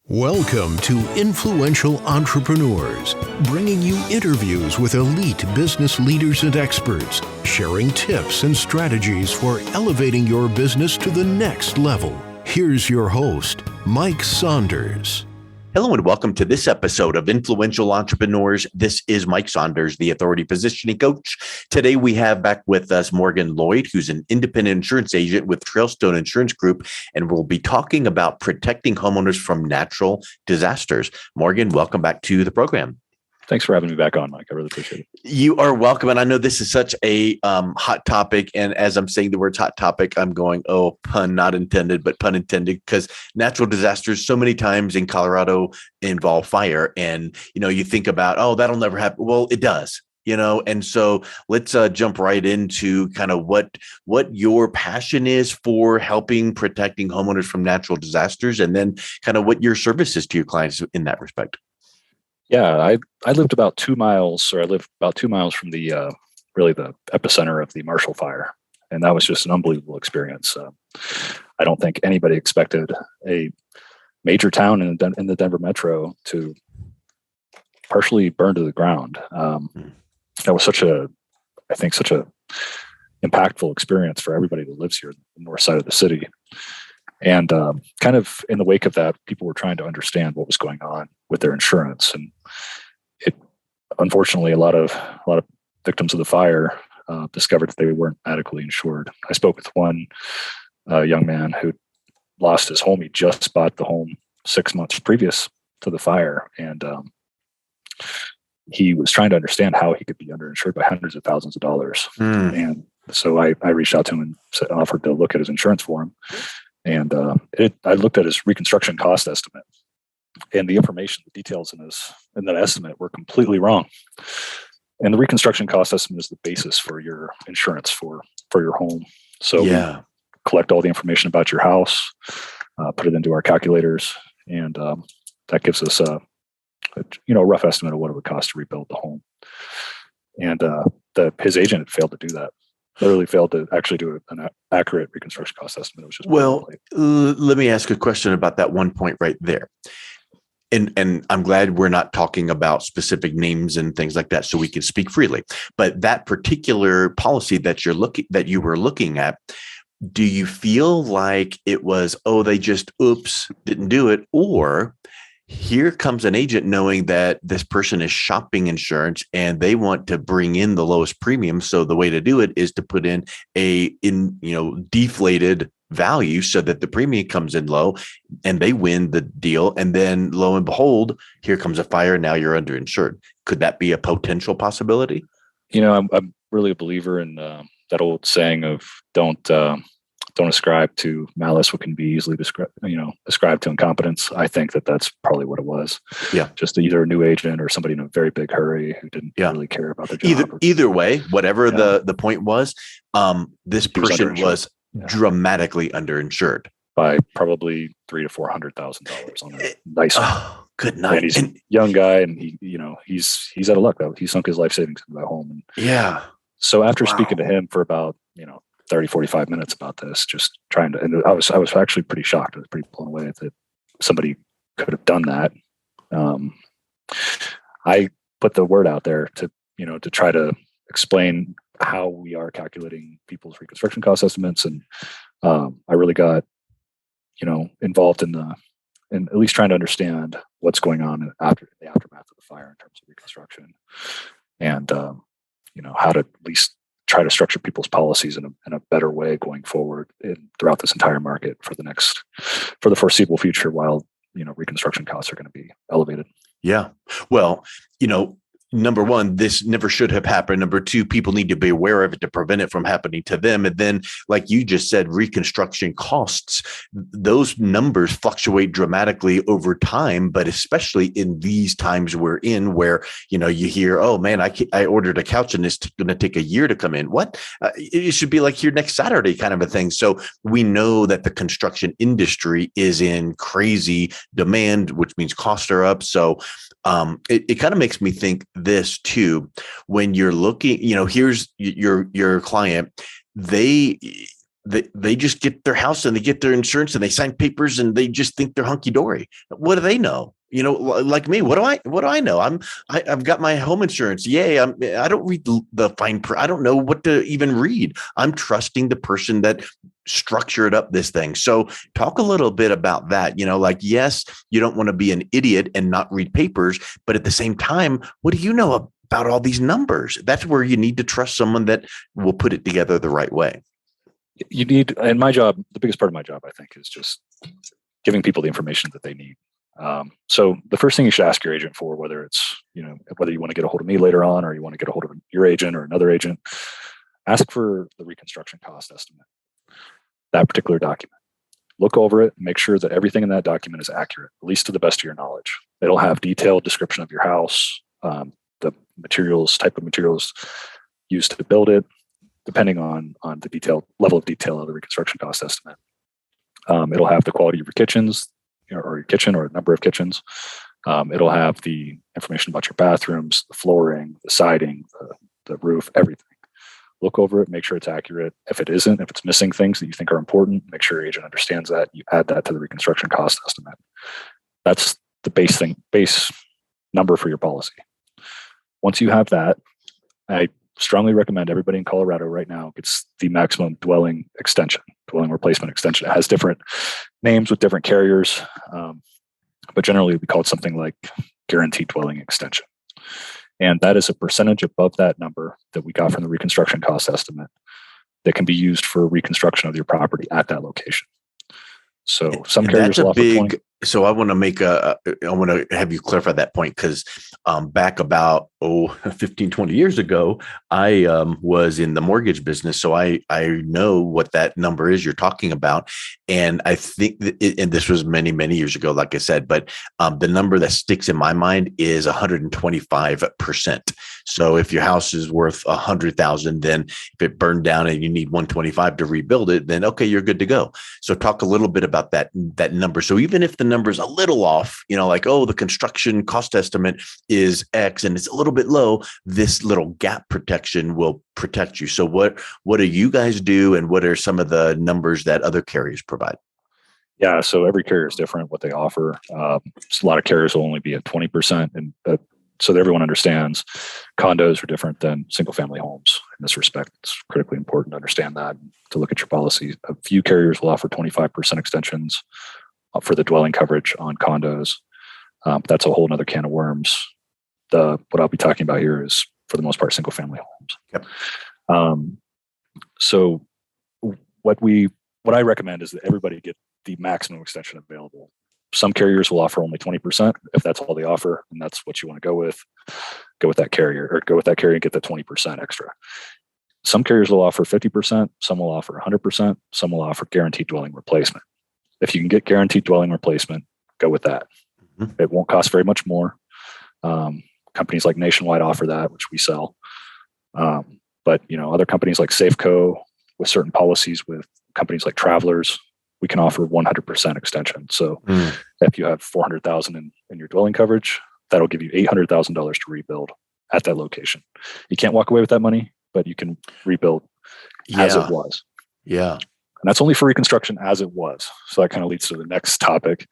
Welcome to Influential Entrepreneurs, bringing you interviews with elite business leaders and experts, sharing tips and strategies for elevating your business to the next level. Here's your host, Mike Saunders. Hello and welcome to this episode of Influential Entrepreneurs. This is Mike Saunders, the Authority Positioning Coach. Today we have back with us Morgan Lloyd, who's an independent insurance agent with Trailstone Insurance Group, and we'll be talking about protecting homeowners from natural disasters. Morgan, welcome back to the program. Thanks for having me back on, Mike. I really appreciate it. You are welcome. And I know this is such a hot topic. And as I'm saying the words hot topic, I'm going, oh, pun not intended, but pun intended, because natural disasters so many times in Colorado involve fire. And, you think about, oh, that'll never happen. Well, it does. And so let's jump right into kind of what your passion is for helping protecting homeowners from natural disasters, and then kind of what your service is to your clients in that respect. Yeah, I lived about 2 miles, or I lived about 2 miles from the really the epicenter of the Marshall Fire, and that was just an unbelievable experience. I don't think anybody expected a major town in the Denver metro to partially burn to the ground. That was such a impactful experience for everybody that lives here on the north side of the city. And kind of in the wake of that, people were trying to understand what was going on with their insurance. And unfortunately, a lot of victims of the fire discovered that they weren't adequately insured. I spoke with one young man who lost his home. He just bought the home 6 months previous to the fire. And he was trying to understand how he could be underinsured by hundreds of thousands of dollars. And so I reached out to him and offered to look at his insurance for him. And I looked at his Reconstruction Cost Estimate, and the information, the details in that estimate were completely wrong. And the Reconstruction Cost Estimate is the basis for your insurance for your home. So we collect all the information about your house, put it into our calculators, and that gives us a rough estimate of what it would cost to rebuild the home. And his agent failed to do that. Literally failed to actually do an accurate reconstruction cost estimate. It was just let me ask a question about that one point right there. And I'm glad we're not talking about specific names and things like that, so we can speak freely. But that particular policy that you were looking at, do you feel like it was, they just didn't do it, or here comes an agent knowing that this person is shopping insurance and they want to bring in the lowest premium. So the way to do it is to put in deflated value so that the premium comes in low and they win the deal. And then lo and behold, here comes a fire. Now you're underinsured. Could that be a potential possibility? I'm really a believer in that old saying of don't ascribe to malice what can be easily ascribed to incompetence. I think that that's probably what it was. Yeah. Just either a new agent or somebody in a very big hurry who didn't really care about their job. Either way, whatever the point was, this person was dramatically underinsured by probably $300,000 to $400,000 on a nice one. Oh, good night. And he's a young guy, and he's out of luck though. He sunk his life savings into that home. And so after speaking to him for about 30, 45 minutes about this, just trying to, and I was actually pretty shocked. I was pretty blown away that somebody could have done that. I put the word out there to try to explain how we are calculating people's reconstruction cost estimates. And I really got, involved in at least trying to understand what's going on after the aftermath of the fire in terms of reconstruction, and, how to at least try to structure people's policies in a better way going forward throughout this entire market for the foreseeable future, while reconstruction costs are going to be elevated. Yeah. Well, number one, this never should have happened. Number two, people need to be aware of it to prevent it from happening to them. And then, like you just said, reconstruction costs, those numbers fluctuate dramatically over time, but especially in these times we're in where, you hear, oh man, I ordered a couch and it's going to take a year to come in. What? It should be like here next Saturday kind of a thing. So we know that the construction industry is in crazy demand, which means costs are up. So it kind of makes me think this too, when you're looking, here's your client, they just get their house and they get their insurance and they sign papers and they just think they're hunky dory. What do they know? Like me, what do I know? I've got my home insurance. Yay. I don't read the fine print. I don't know what to even read. I'm trusting the person that structured up this thing. So talk a little bit about that. Yes, you don't want to be an idiot and not read papers, but at the same time, what do you know about all these numbers? That's where you need to trust someone that will put it together the right way. You need, and my job, the biggest part of my job, I think, is just giving people the information that they need. So the first thing you should ask your agent for, whether it's, whether you want to get a hold of me later on, or you want to get a hold of your agent or another agent, ask for the reconstruction cost estimate, that particular document. Look over it, make sure that everything in that document is accurate, at least to the best of your knowledge. It'll have detailed description of your house, the materials, type of materials used to build it, depending on the level of detail of the reconstruction cost estimate. It'll have the quality of your kitchens, or your kitchen, or a number of kitchens. It'll have the information about your bathrooms, the flooring, the siding, the roof, everything. Look over it, make sure it's accurate. If it isn't, if it's missing things that you think are important, make sure your agent understands that. You add that to the reconstruction cost estimate. That's the base number for your policy. Once you have that, I strongly recommend everybody in Colorado right now gets the maximum dwelling replacement extension. It has different names with different carriers, but generally we call it something like guaranteed dwelling extension. And that is a percentage above that number that we got from the reconstruction cost estimate that can be used for reconstruction of your property at that location. So some carriers will offer 20. So I want to have you clarify that point, because back about 15, 20 years ago, I was in the mortgage business. So I know what that number is you're talking about. And I think and this was many, many years ago, like I said, but the number that sticks in my mind is 125%. So if your house is worth 100,000, then if it burned down and you need 125 to rebuild it, then okay, you're good to go. So talk a little bit about that number. So even if the number's a little off, the construction cost estimate is X and it's a little bit low, this little gap protection will protect you. So what do you guys do, and what are some of the numbers that other carriers provide? Yeah, so every carrier is different what they offer. A lot of carriers will only be at 20%, and so that everyone understands, condos are different than single family homes in this respect. It's critically important to understand that, to look at your policy. A few carriers will offer 25% extensions for the dwelling coverage on condos. That's a whole nother can of worms. What I'll be talking about here is, for the most part, single family homes. Yep. So what I recommend is that everybody get the maximum extension available. Some carriers will offer only 20%. If that's all they offer, and that's what you want to go with that carrier, and get the 20% extra. Some carriers will offer 50%. Some will offer 100%. Some will offer guaranteed dwelling replacement. If you can get guaranteed dwelling replacement, go with that. Mm-hmm. It won't cost very much more. Companies like Nationwide offer that, which we sell. But other companies like Safeco, with certain policies with companies like Travelers, we can offer 100% extension. So if you have $400,000 in your dwelling coverage, that'll give you $800,000 to rebuild at that location. You can't walk away with that money, but you can rebuild as it was. Yeah. And that's only for reconstruction as it was. So that kind of leads to the next topic,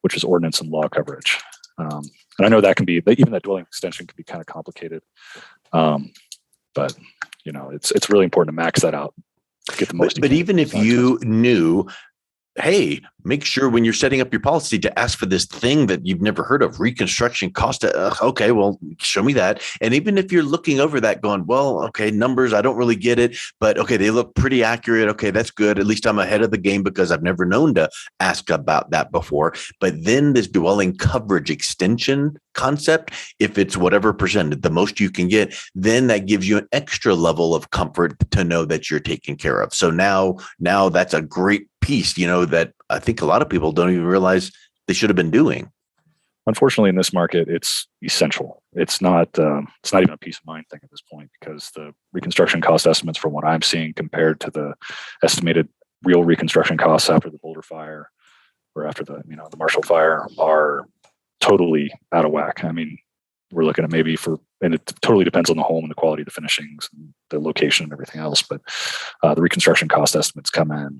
which is ordinance and law coverage. And I know that can be, even that dwelling extension can be kind of complicated. But it's really important to max that out. Get the most. But even if you knew, hey, make sure when you're setting up your policy to ask for this thing that you've never heard of, reconstruction cost. Okay, well, show me that. And even if you're looking over that going, well, okay, numbers, I don't really get it, but okay, they look pretty accurate. Okay, that's good. At least I'm ahead of the game because I've never known to ask about that before. But then this dwelling coverage extension concept, if it's whatever percentage, the most you can get, then that gives you an extra level of comfort to know that you're taken care of. So now that's a great piece, that I think a lot of people don't even realize they should have been doing. Unfortunately, in this market, it's essential. It's not even a peace of mind thing at this point, because the reconstruction cost estimates, from what I'm seeing, compared to the estimated real reconstruction costs after the Boulder fire or after the Marshall fire, are totally out of whack. I mean, we're looking at maybe and it totally depends on the home and the quality of the finishings and the location and everything else. But the reconstruction cost estimates come in,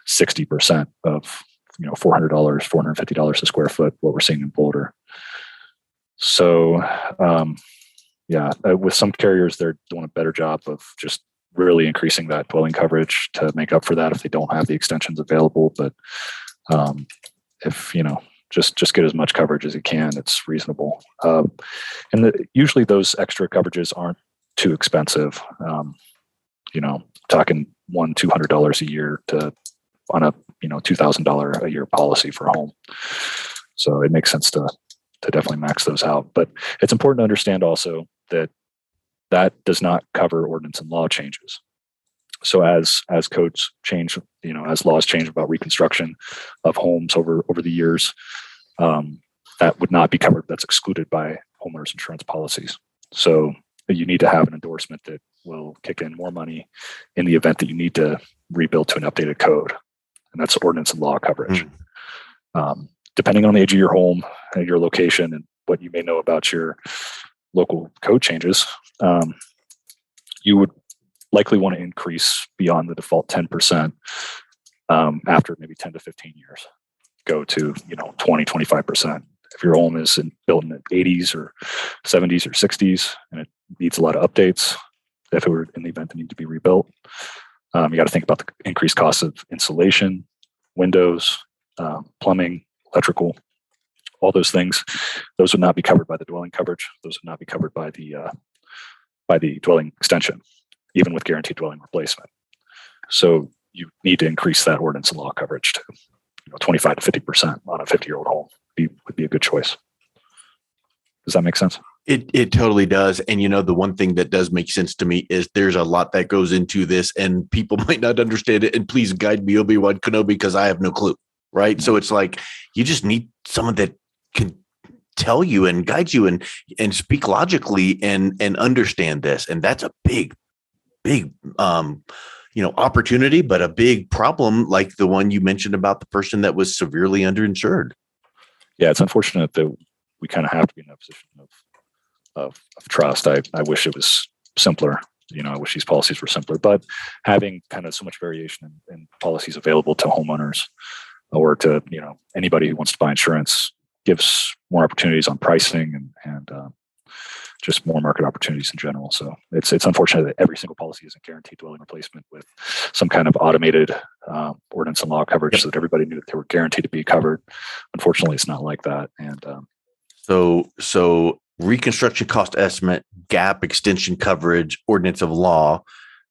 60% of, $400, $450 a square foot, what we're seeing in Boulder. So, with some carriers, they're doing a better job of just really increasing that dwelling coverage to make up for that if they don't have the extensions available. But if, just get as much coverage as you can, it's reasonable. Usually those extra coverages aren't too expensive. Talking $200 a year on a $2,000 a year policy for a home. So it makes sense to definitely max those out. But it's important to understand also that does not cover ordinance and law changes. So as codes change, as laws change about reconstruction of homes over the years, that would not be covered. That's excluded by homeowners insurance policies. So you need to have an endorsement that will kick in more money in the event that you need to rebuild to an updated code. And that's ordinance and law coverage. Depending on the age of your home and your location and what you may know about your local code changes, you would likely want to increase beyond the default 10% after maybe 10 to 15 years. Go to 20, 25%. If your home is built in the 80s or 70s or 60s and it needs a lot of updates, if it were in the event it needed to be rebuilt, you got to think about the increased costs of insulation, windows, plumbing, electrical, all those things. Those would not be covered by the dwelling coverage. Those would not be covered by the dwelling extension, even with guaranteed dwelling replacement. So you need to increase that ordinance and law coverage to 25 to 50% on a 50-year-old home would be a good choice. Does that make sense? It totally does. And the one thing that does make sense to me is there's a lot that goes into this and people might not understand it. And please guide me, Obi-Wan Kenobi, because I have no clue. Right. So it's like you just need someone that can tell you and guide you and speak logically and understand this. And that's a big opportunity, but a big problem like the one you mentioned about the person that was severely underinsured. Yeah, it's unfortunate that we kind of have to be in a position of trust. I wish it was simpler. I wish these policies were simpler, but having kind of so much variation in policies available to homeowners or to anybody who wants to buy insurance gives more opportunities on pricing and just more market opportunities in general. So it's unfortunate that every single policy isn't guaranteed dwelling replacement with some kind of automated ordinance and law coverage so that everybody knew that they were guaranteed to be covered. Unfortunately, it's not like that. And so reconstruction cost estimate, gap extension coverage, ordinance of law,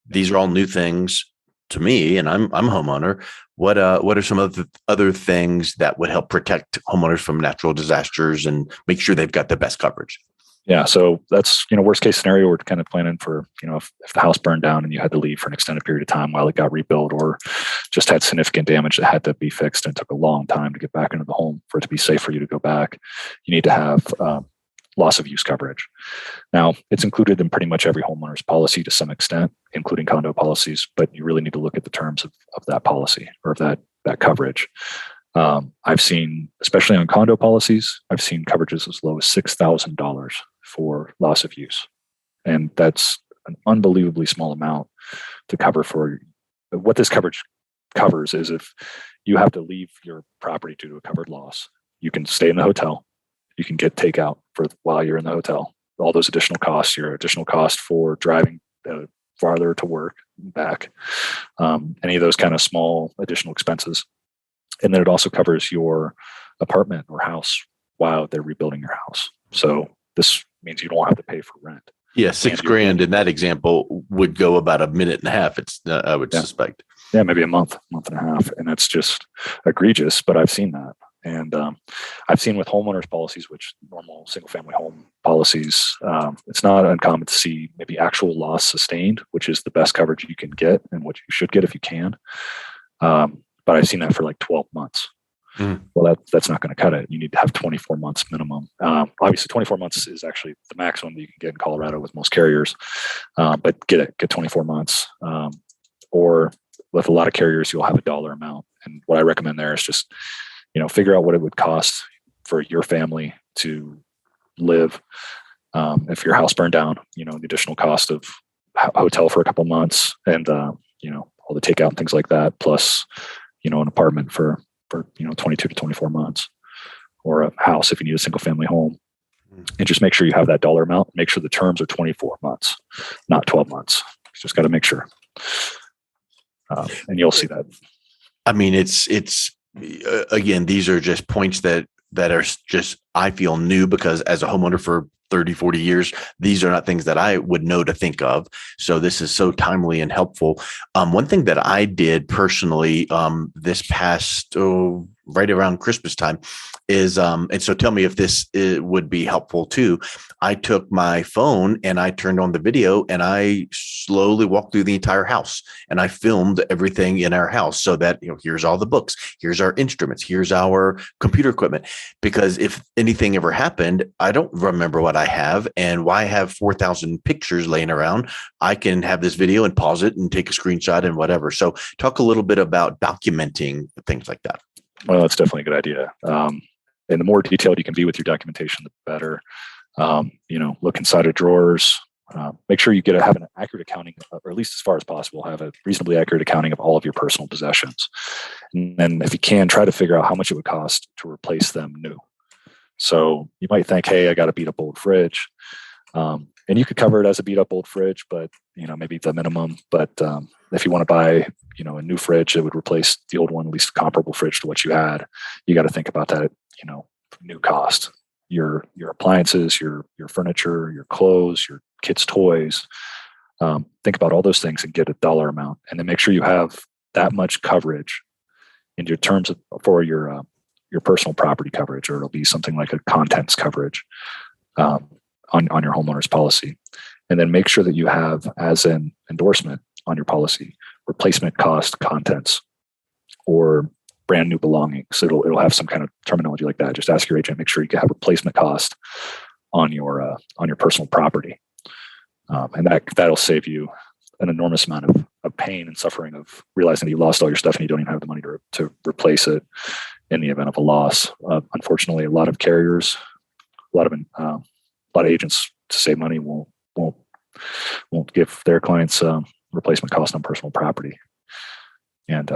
these are all new things to me, and I'm a homeowner. What are some of the other things that would help protect homeowners from natural disasters and make sure they've got the best coverage? Yeah, so that's worst case scenario. We're kind of planning for if the house burned down and you had to leave for an extended period of time while it got rebuilt, or just had significant damage that had to be fixed and it took a long time to get back into the home for it to be safe for you to go back. You need to have loss of use coverage. Now, it's included in pretty much every homeowner's policy to some extent, including condo policies, but you really need to look at the terms of that policy or of that coverage. I've seen, especially on condo policies, I've seen coverages as low as $6,000 for loss of use. And that's an unbelievably small amount to cover for what this coverage covers. Is if you have to leave your property due to a covered loss, you can stay in the hotel. You can get takeout while you're in the hotel. All those additional costs, your additional cost for driving farther to work and back, any of those kind of small additional expenses. And then it also covers your apartment or house while they're rebuilding your house. So this means you don't have to pay for rent. Yeah, $6,000 in that example would go about a minute and a half. I would suspect. Yeah, maybe a month and a half. And that's just egregious, but I've seen that. And I've seen with homeowners policies, which normal single family home policies, it's not uncommon to see maybe actual loss sustained, which is the best coverage you can get and what you should get if you can. But I've seen that for like 12 months. Well, that's not going to cut it. You need to have 24 months minimum. Obviously, 24 months is actually the maximum that you can get in Colorado with most carriers. But get 24 months. Or with a lot of carriers, you'll have a dollar amount. And what I recommend there is just, figure out what it would cost for your family to live. If your house burned down, the additional cost of hotel for a couple months and, all the takeout and things like that, plus, an apartment for 22 to 24 months, or a house if you need a single family home. And just make sure you have that dollar amount. Make sure the terms are 24 months, not 12 months. Just got to make sure. And you'll see that. I mean, it's again, these are just points that are just, I feel, new, because as a homeowner for 30, 40 years, these are not things that I would know to think of. So this is so timely and helpful. One thing that I did personally this past, right around Christmas time is, and so tell me if this would be helpful too. I took my phone and I turned on the video and I slowly walked through the entire house and I filmed everything in our house, so that, here's all the books, here's our instruments, here's our computer equipment, because if anything ever happened, I don't remember what I have, and why have 4,000 pictures laying around? I can have this video and pause it and take a screenshot and whatever. So talk a little bit about documenting things like that. Well, that's definitely a good idea. And the more detailed you can be with your documentation, the better. Look inside of drawers. Make sure you have an accurate accounting, or at least as far as possible, have a reasonably accurate accounting of all of your personal possessions. And then if you can, try to figure out how much it would cost to replace them new. So you might think, hey, I got a beat up old fridge. And you could cover it as a beat up old fridge, but, maybe the minimum. But if you want to buy, a new fridge that would replace the old one, at least a comparable fridge to what you had, you got to think about that, new cost. Your appliances, your furniture, your clothes, your kids' toys. Think about all those things and get a dollar amount, and then make sure you have that much coverage in your terms for your personal property coverage, or it'll be something like a contents coverage on your homeowner's policy. And then make sure that you have, as an endorsement on your policy, replacement cost contents or brand new belongings. It'll have some kind of terminology like that. Just ask your agent, make sure you have replacement cost on your personal property. And that'll save you an enormous amount of pain and suffering of realizing that you lost all your stuff and you don't even have the money to replace it in the event of a loss. Unfortunately, a lot of carriers, a lot of agents, to save money, won't give their clients replacement cost on personal property. And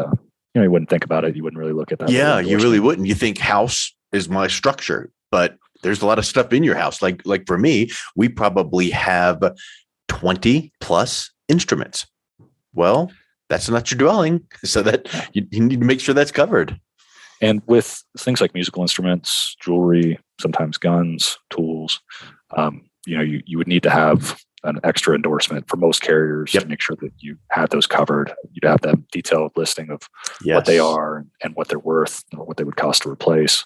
you wouldn't think about it. You wouldn't really look at that. Yeah, you really wouldn't. You think house is my structure, but there's a lot of stuff in your house. Like for me, we probably have 20 plus instruments. Well, that's not your dwelling, so that you need to make sure that's covered. And with things like musical instruments, jewelry, sometimes guns, tools, you would need to have an extra endorsement for most carriers to make sure that you had those covered. You'd have that detailed listing of what they are and what they're worth, or what they would cost to replace.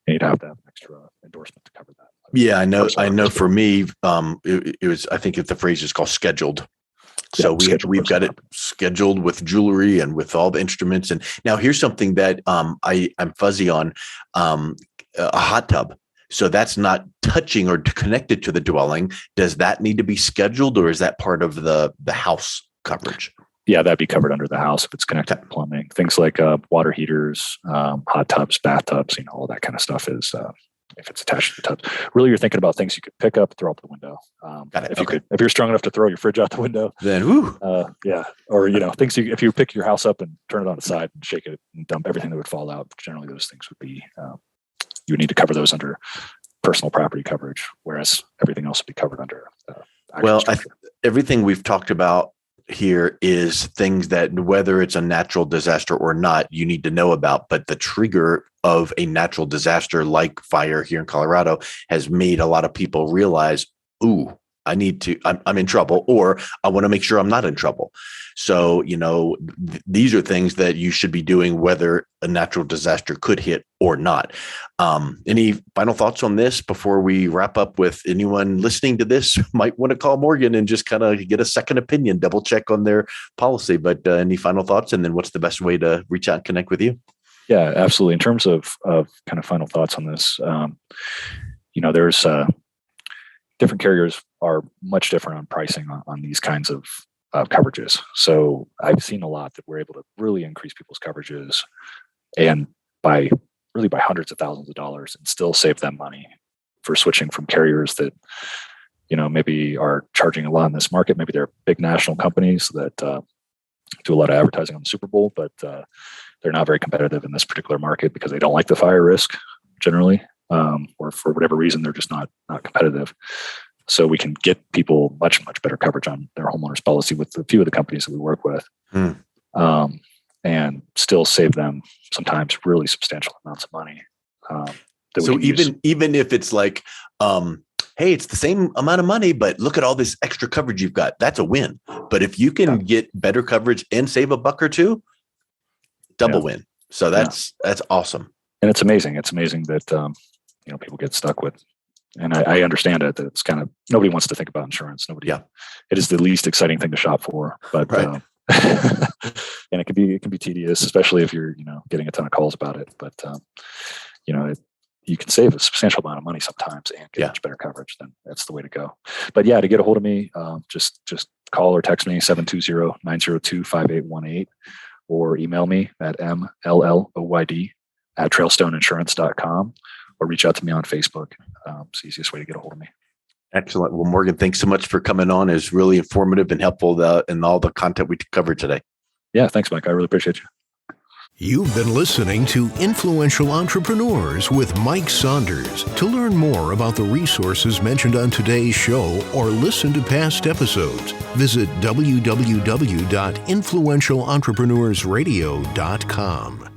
And you'd have that extra endorsement to cover that. Yeah, I know for me, it was, I think the phrase is called scheduled. So we've got it scheduled with jewelry and with all the instruments. And now here's something that I'm fuzzy on, a hot tub. So that's not touching or connected to the dwelling. Does that need to be scheduled, or is that part of the house coverage? Yeah, that'd be covered under the house if it's connected to plumbing. Things like water heaters, hot tubs, bathtubs, all that kind of stuff is if it's attached to the tubs. Really, you're thinking about things you could pick up, throw out the window. If you're strong enough to throw your fridge out the window, then or things if you pick your house up and turn it on its side and shake it and dump everything that would fall out. Generally, those things would be you would need to cover those under personal property coverage, whereas everything else would be covered under. Everything we've talked about here is things that, whether it's a natural disaster or not, you need to know about. But the trigger of a natural disaster like fire here in Colorado has made a lot of people realize, ooh, I'm in trouble, or I want to make sure I'm not in trouble. So, these are things that you should be doing whether a natural disaster could hit or not. Any final thoughts on this before we wrap up? With anyone listening to this might want to call Morgan and just kind of get a second opinion, double check on their policy. But any final thoughts? And then what's the best way to reach out and connect with you? Yeah, absolutely. In terms of kind of final thoughts on this, there's different carriers are much different on pricing on these kinds of coverages. So I've seen a lot that we're able to really increase people's coverages, and by hundreds of thousands of dollars, and still save them money for switching from carriers that, maybe are charging a lot in this market. Maybe they're big national companies that do a lot of advertising on the Super Bowl, but they're not very competitive in this particular market because they don't like the fire risk generally, or for whatever reason, they're just not competitive. So we can get people much, much better coverage on their homeowners policy with a few of the companies that we work with, and still save them sometimes really substantial amounts of money. So even if it's like, hey, it's the same amount of money, but look at all this extra coverage you've got, that's a win. But if you can get better coverage and save $1 or $2, double win. So that's awesome. And it's amazing. It's amazing that, people get stuck with, and I understand it, that it's kind of, nobody wants to think about insurance. It is the least exciting thing to shop for, but, right. And it can be tedious, especially if you're, getting a ton of calls about it, but, you can save a substantial amount of money sometimes and get much better coverage. Then that's the way to go. But to get a hold of me, just call or text me 720-902-5818 or email me at mlloyd@trailstoneinsurance.com or reach out to me on Facebook. It's the easiest way to get a hold of me. Excellent. Well, Morgan, thanks so much for coming on. It's really informative and helpful in all the content we covered today. Yeah, thanks, Mike. I really appreciate you. You've been listening to Influential Entrepreneurs with Mike Saunders. To learn more about the resources mentioned on today's show or listen to past episodes, visit www.influentialentrepreneursradio.com.